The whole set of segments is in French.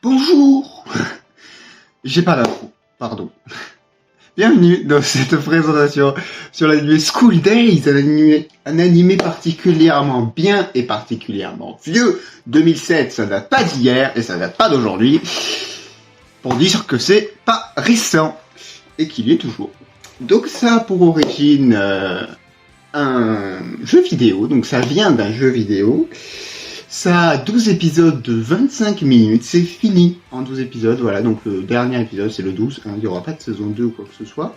Bonjour. J'ai pas d'intro, pardon. Bienvenue dans cette présentation sur l'anime School Days, un animé particulièrement bien et particulièrement vieux. 2007, ça date pas d'hier et ça date pas d'aujourd'hui. Pour dire que c'est pas récent et qu'il y est toujours. Donc ça a pour origine un jeu vidéo, donc ça vient d'un jeu vidéo. Ça a 12 épisodes de 25 minutes, c'est fini en 12 épisodes, voilà, donc le dernier épisode c'est le 12, hein, il n'y aura pas de saison 2 ou quoi que ce soit.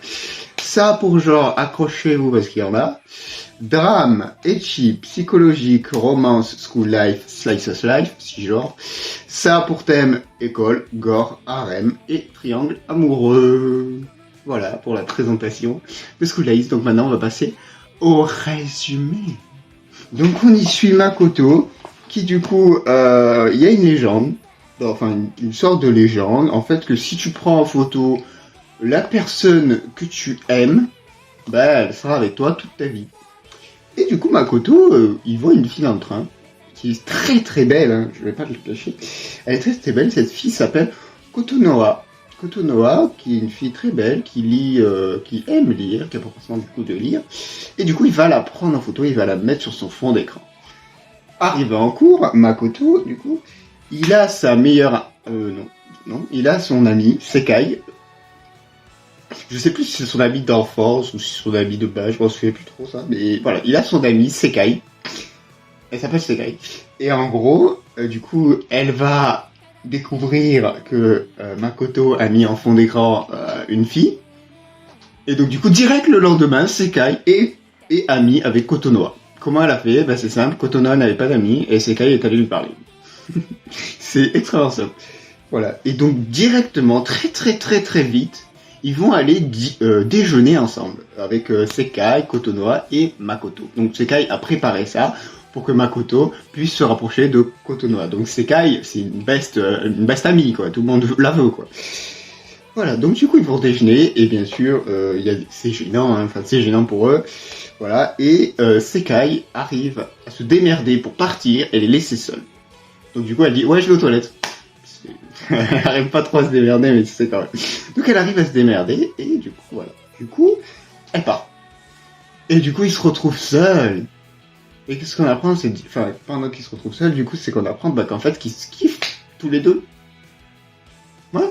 Ça a pour genre, accrochez-vous parce qu'il y en a, drame, ecchi, psychologique, romance, school life, slice of life, si genre. Ça a pour thème école, gore, harem et triangle amoureux. Voilà pour la présentation de School Days, donc maintenant on va passer au résumé. Donc on y suit Makoto, qui du coup, il y a une légende, enfin une sorte de légende, en fait que si tu prends en photo la personne que tu aimes, bah elle sera avec toi toute ta vie. Et du coup Makoto, il voit une fille dans le train, qui est très très belle, hein, je vais pas le cacher, elle est très très belle, cette fille s'appelle Kotonoha. Kotonoha, qui est une fille très belle, qui lit, qui aime lire, qui a pas forcément du coup de lire, et du coup il va la prendre en photo, il va la mettre sur son fond d'écran. Arrivé en cours, Makoto, du coup, il a sa meilleure... il a son ami, Sekai. Je sais plus si c'est son ami d'enfance ou si c'est son ami de base, je m'en souviens plus trop ça, mais voilà, il a son ami, Sekai. Elle s'appelle Sekai. Et en gros, du coup, elle va découvrir que Makoto a mis en fond d'écran une fille. Et donc du coup, direct le lendemain, Sekai est amie avec Kotonoha. Comment elle a fait? Bah c'est simple, Kotonoha n'avait pas d'amis et Sekai est allé lui parler. C'est extrêmement simple. Voilà. Et donc directement, très vite, ils vont aller déjeuner ensemble avec Sekai, Kotonoha et Makoto. Donc Sekai a préparé ça pour que Makoto puisse se rapprocher de Kotonoha. Donc Sekai, c'est une best amie, quoi. Tout le monde la veut, quoi. Voilà, donc du coup ils vont déjeuner, et bien sûr, c'est gênant, hein, enfin c'est gênant pour eux, voilà, et Sekai arrive à se démerder pour partir et les laisser seuls. Donc du coup elle dit, ouais je vais aux toilettes. Elle arrive pas trop à se démerder, mais c'est quand même. Donc elle arrive à se démerder, et du coup, voilà, du coup, elle part. Et du coup ils se retrouvent seuls. Et qu'est-ce qu'on apprend, enfin, pendant qu'ils se retrouvent seuls, du coup c'est qu'on apprend qu'en fait qu'ils se kiffent tous les deux. Ouais.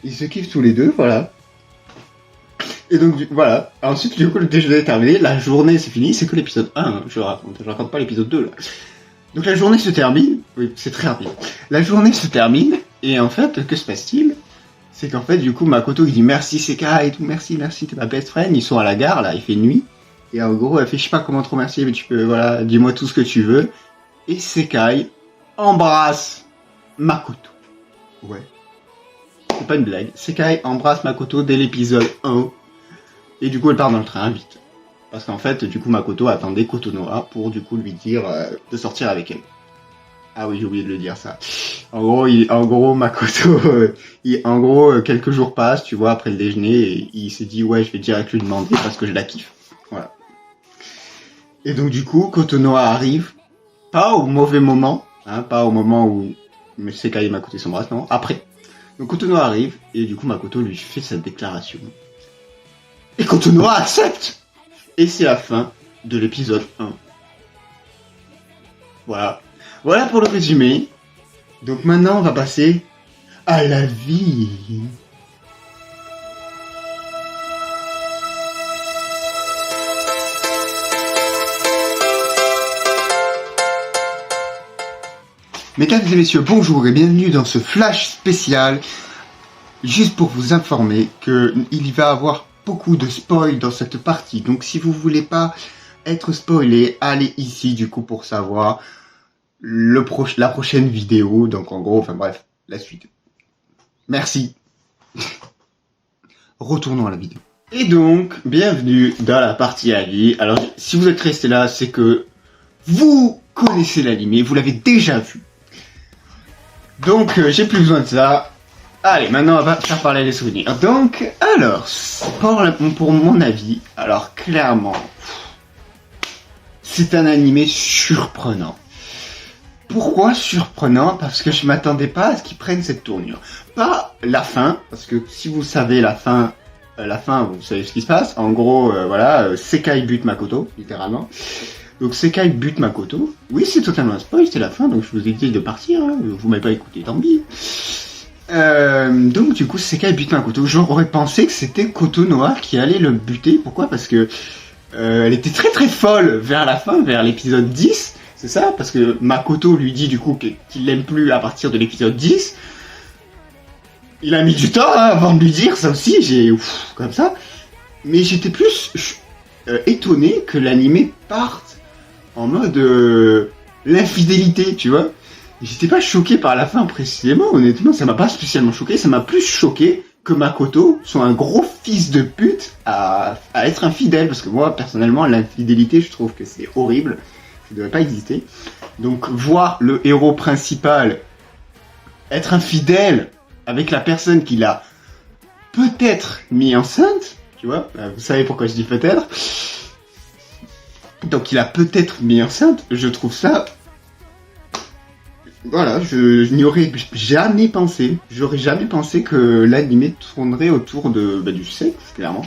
Ils se kiffent tous les deux, voilà. Et donc, voilà. Ensuite, du coup, le déjeuner est terminé. La journée, c'est fini. C'est que l'épisode 1, hein, je raconte pas l'épisode 2, là. Donc, la journée se termine. Oui, c'est très rapide. La journée se termine. Et en fait, que se passe-t-il? C'est qu'en fait, du coup, Makoto, il dit merci Sekai et tout. Merci, t'es ma best friend. Ils sont à la gare, là. Il fait nuit. Et en gros, elle fait, je sais pas comment te remercier, mais tu peux, voilà, dis-moi tout ce que tu veux. Et Sekai embrasse Makoto. Ouais. C'est pas une blague. Sekai embrasse Makoto dès l'épisode 1. Et du coup, elle part dans le train vite. Parce qu'en fait, du coup, Makoto attendait Kotonoha pour du coup lui dire de sortir avec elle. Ah oui, j'ai oublié de le dire ça. En gros, Makoto, quelques jours passent, tu vois, après le déjeuner, et il s'est dit, ouais, je vais direct lui demander parce que je la kiffe. Voilà. Et donc, du coup, Kotonoha arrive, pas au mauvais moment, hein, pas au moment où Sekai et Makoto s'embrassent, non, après. Donc Kotonoha arrive, et du coup Makoto lui fait sa déclaration. Et Kotonoha accepte. Et c'est la fin de l'épisode 1. Voilà. Voilà pour le résumé. Donc maintenant on va passer à la vie. Mesdames et messieurs, bonjour et bienvenue dans ce flash spécial. Juste pour vous informer qu'il va y avoir beaucoup de spoil dans cette partie. Donc si vous voulez pas être spoilé, allez ici du coup pour savoir la prochaine vidéo. Donc en gros, enfin bref, la suite. Merci. Retournons à la vidéo. Et donc, bienvenue dans la partie avis. Alors si vous êtes resté là, c'est que vous connaissez l'anime, vous l'avez déjà vu. Donc j'ai plus besoin de ça. Allez, maintenant on va faire parler les souvenirs. Donc, alors, pour mon avis, alors clairement, c'est un animé surprenant. Pourquoi surprenant? Parce que je m'attendais pas à ce qu'ils prennent cette tournure. Pas la fin, parce que si vous savez la fin, vous savez ce qui se passe. En gros, voilà, Sekai bute Makoto, littéralement. Donc Sekai bute Makoto. Oui, c'est totalement un spoil, c'est la fin, donc je vous ai dit de partir. Hein. Vous m'avez pas écouté, tant pis. Donc du coup, Sekai bute Makoto. J'aurais pensé que c'était Kotonoha qui allait le buter. Pourquoi? Parce que elle était très très folle vers la fin, vers l'épisode 10. C'est ça, parce que Makoto lui dit du coup qu'il l'aime plus à partir de l'épisode 10. Il a mis du temps hein, avant de lui dire ça aussi, comme ça. Mais j'étais plus étonné que l'animé parte en mode l'infidélité, tu vois. J'étais pas choqué par la fin précisément, honnêtement, ça m'a pas spécialement choqué, ça m'a plus choqué que Makoto soit un gros fils de pute à être infidèle, parce que moi, personnellement, l'infidélité, je trouve que c'est horrible. Ça ne devrait pas exister. Donc voir le héros principal être infidèle avec la personne qu'il a peut-être mis enceinte, tu vois, vous savez pourquoi je dis peut-être. Donc il a peut-être mis enceinte, je trouve ça... Voilà, je n'y aurais jamais pensé. J'aurais jamais pensé que l'animé tournerait autour du sexe, clairement.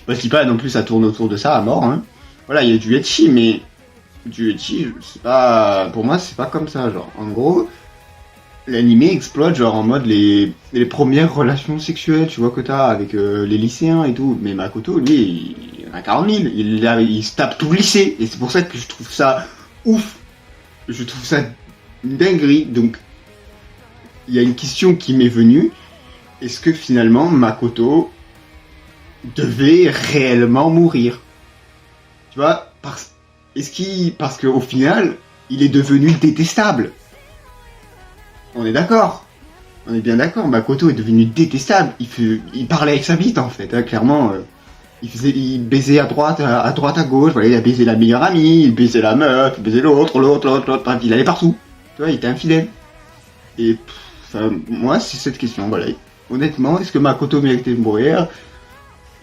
Je dis pas non plus ça tourne autour de ça à mort, hein. Voilà, il y a du ecchi, mais du ecchi, c'est pas, pour moi, c'est pas comme ça, genre, en gros, l'anime exploite, genre, en mode les premières relations sexuelles, tu vois, que t'as avec les lycéens et tout, mais Makoto, lui, il en a 40 000, il se tape tout le lycée, et c'est pour ça que je trouve ça ouf, je trouve ça une dinguerie, donc, il y a une question qui m'est venue, est-ce que finalement, Makoto devait réellement mourir? Tu vois, parce qu'au final, il est devenu détestable. On est d'accord. On est bien d'accord. Makoto est devenu détestable. Il parlait avec sa bite en fait. Hein, clairement, il baisait à droite, à gauche. Voilà, il a baisé la meilleure amie, il baisait la meuf, il baisait l'autre. Bref, il allait partout. Tu vois, il était infidèle. Et moi, c'est cette question. Voilà. Honnêtement, est-ce que Makoto méritait de mourir?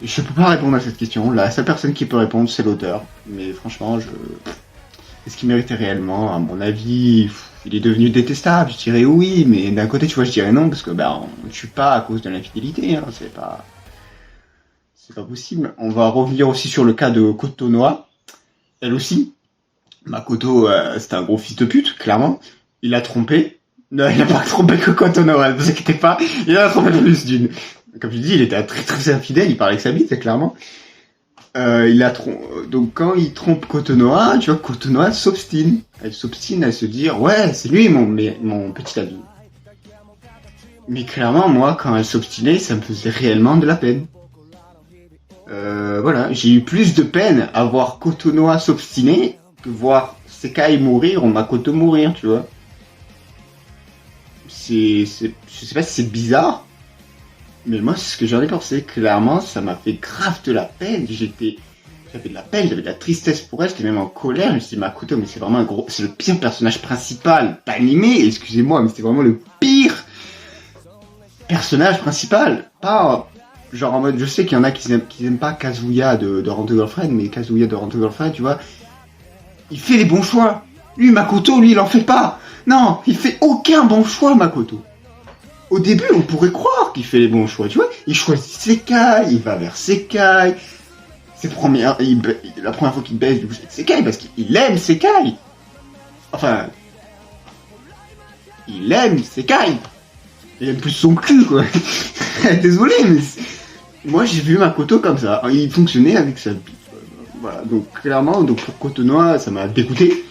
Je peux pas répondre à cette question. La seule personne qui peut répondre, c'est l'auteur. Mais franchement, est-ce qu'il méritait réellement? À mon avis, il est devenu détestable. Je dirais oui, mais d'un côté, tu vois, je dirais non, parce que on tue pas à cause de l'infidélité. Hein. C'est pas possible. On va revenir aussi sur le cas de Kotonoha. Elle aussi. Makoto, c'était un gros fils de pute, clairement. Il a trompé. Non, il a pas trompé que Kotonoha, ne vous inquiétez pas. Il a trompé plus d'une. Comme je dis, il était très très infidèle, il parlait avec sa bite, clairement. Donc quand il trompe Kotonoha, tu vois, Kotonoha s'obstine. Elle s'obstine à se dire, ouais, c'est lui mon petit ami. Mais clairement, moi, quand elle s'obstinait, ça me faisait réellement de la peine. Voilà, j'ai eu plus de peine à voir Kotonoha s'obstiner que voir Sekai mourir ou Makoto mourir, tu vois. Je sais pas si c'est bizarre, mais moi, c'est ce que j'en ai pensé. Clairement, ça m'a fait grave de la peine. J'avais de la peine, j'avais de la tristesse pour elle, j'étais même en colère. Je me suis dit, Makoto, mais c'est vraiment c'est le pire personnage principal d'animé, excusez-moi, mais c'était vraiment le pire personnage principal. Pas, genre en mode, je sais qu'il y en a qui aiment pas Kazuya de Rent a Girlfriend, mais Kazuya de Rent a Girlfriend, tu vois, il fait les bons choix. Lui, Makoto, lui, il en fait pas. Non, il fait aucun bon choix, Makoto. Au début, on pourrait croire qu'il fait les bons choix, tu vois. Il choisit Sekai, il va vers Sekai. La première fois qu'il baisse, du coup, c'est Sekai, parce qu'il aime Sekai. Enfin, il aime Sekai. Il aime plus son cul, quoi. Désolé, mais moi, j'ai vu Makoto comme ça. Il fonctionnait avec sa bite. Voilà, donc clairement, pour Kotonoha, ça m'a dégoûté.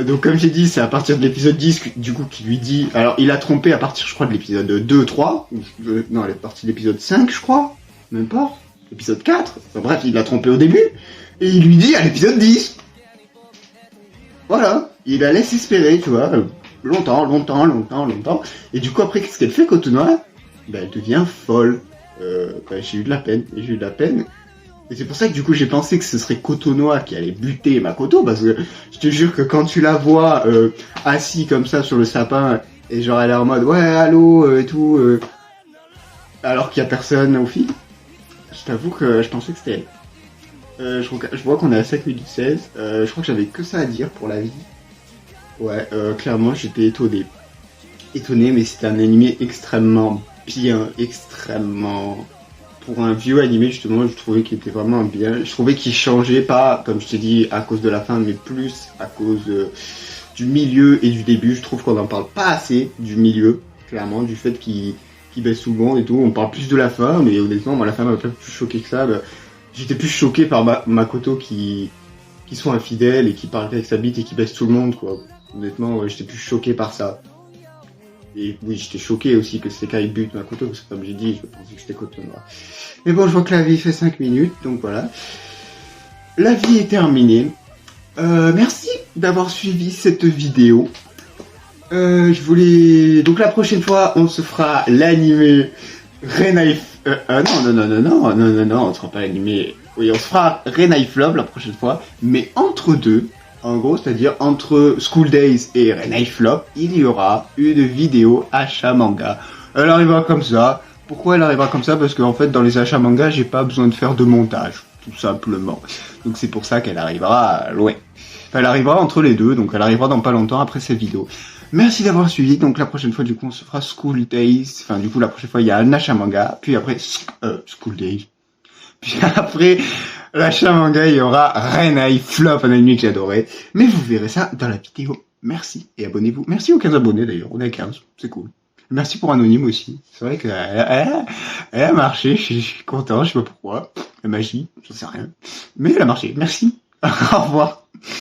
Donc comme j'ai dit, c'est à partir de l'épisode 10 du coup qui lui dit... Alors il a trompé à partir je crois de l'épisode 2, 3, non elle est partie de l'épisode 5 je crois, même pas, l'épisode 4, enfin, bref il l'a trompé au début, et il lui dit à l'épisode 10. Voilà, il la laisse espérer, tu vois, longtemps, et du coup après qu'est-ce qu'elle fait Kotonoha? Elle devient folle, j'ai eu de la peine, et c'est pour ça que du coup j'ai pensé que ce serait Kotonoha qui allait buter Makoto, parce que je te jure que quand tu la vois assis comme ça sur le sapin, et genre elle est en mode ouais allô et tout, alors qu'il y a personne au fil, je t'avoue que je pensais que c'était elle. Je vois qu'on est à 7 minutes 16, je crois que j'avais que ça à dire pour la vie. Ouais, clairement, j'étais étonné. Étonné, mais c'était un animé extrêmement bien, extrêmement... Pour un vieux animé, justement, je trouvais qu'il était vraiment bien. Je trouvais qu'il changeait, pas, comme je t'ai dit, à cause de la fin, mais plus à cause du milieu et du début. Je trouve qu'on n'en parle pas assez du milieu, clairement, du fait qu'il baisse tout le monde et tout. On parle plus de la fin, mais honnêtement, moi, la fin m'a pas plus choqué que ça. Bah, j'étais plus choqué par Makoto qui sont infidèles et qui parle avec sa bite et qui baisse tout le monde, quoi. Honnêtement, ouais, j'étais plus choqué par ça. Et oui, j'étais choqué aussi que Sekai bute Makoto, parce que comme j'ai dit, je pensais que c'était Koto Noir. Mais bon, je vois que la vie fait 5 minutes, donc voilà. La vie est terminée. Merci d'avoir suivi cette vidéo. Je voulais... Donc la prochaine fois, on se fera l'animé Renai... non, on se fera pas l'animé... Oui, on se fera Renai Flop la prochaine fois, mais entre deux, en gros, c'est-à-dire entre School Days et Renai Flop, il y aura une vidéo achat manga. Elle arrivera comme ça. Pourquoi elle arrivera comme ça? Parce qu'en fait, dans les achats manga, j'ai pas besoin de faire de montage, tout simplement. Donc c'est pour ça qu'elle arrivera loin. Enfin, elle arrivera entre les deux, donc elle arrivera dans pas longtemps après cette vidéo. Merci d'avoir suivi, donc la prochaine fois, du coup, on se fera School Days. Enfin, du coup, la prochaine fois, il y a un achat manga, puis après, School Days. Puis après, l'achat manga, il y aura Renai Flop, un anime que j'adorais. Mais vous verrez ça dans la vidéo. Merci, et abonnez-vous. Merci aux 15 abonnés, d'ailleurs, on est à 15, c'est cool. Merci pour Anonyme aussi. C'est vrai elle a marché, je suis content, je sais pas pourquoi. La magie, j'en sais rien. Mais elle a marché, merci. Au revoir.